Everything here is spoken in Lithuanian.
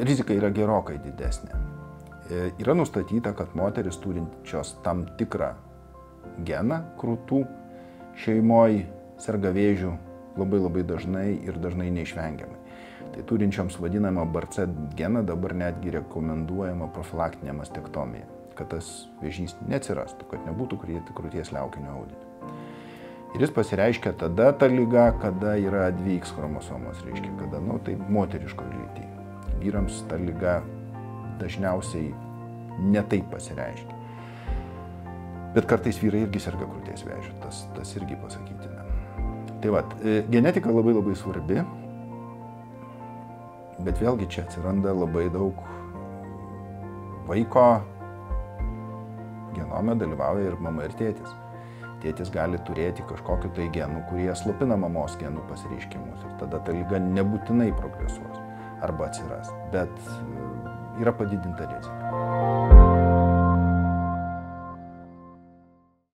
rizika yra gerokai didesnė. Yra nustatyta, kad moteris turinčios tam tikrą geną krūtų šeimoje serga vėžiu labai dažnai ir dažnai neišvengiamai. Tai turinčioms vadinamą BRCA geną dabar netgi rekomenduojama profilaktinė mastektomija, kad tas vėžys neatsirastų, kad nebūtų krūties liaukinio audinio. Ir jis pasireiškia tada ta liga, kada yra 2X chromosomos, reiškia, kada, tai moteriško lyty. Vyrams ta liga dažniausiai netaip pasireiškia. Bet kartais vyrai irgi serga krūties vėžiu, tas irgi pasakytina. Tai vat, genetika labai svarbi, bet vėlgi čia atsiranda labai daug vaiko genome dalyvauja ir mama ir tėtis. Tėtis gali turėti kažkokiu tai genų, kurie slopina mamos genų pasireiškimus ir tada ta liga nebūtinai progresuos arba atsiras, bet yra padidinta rizika.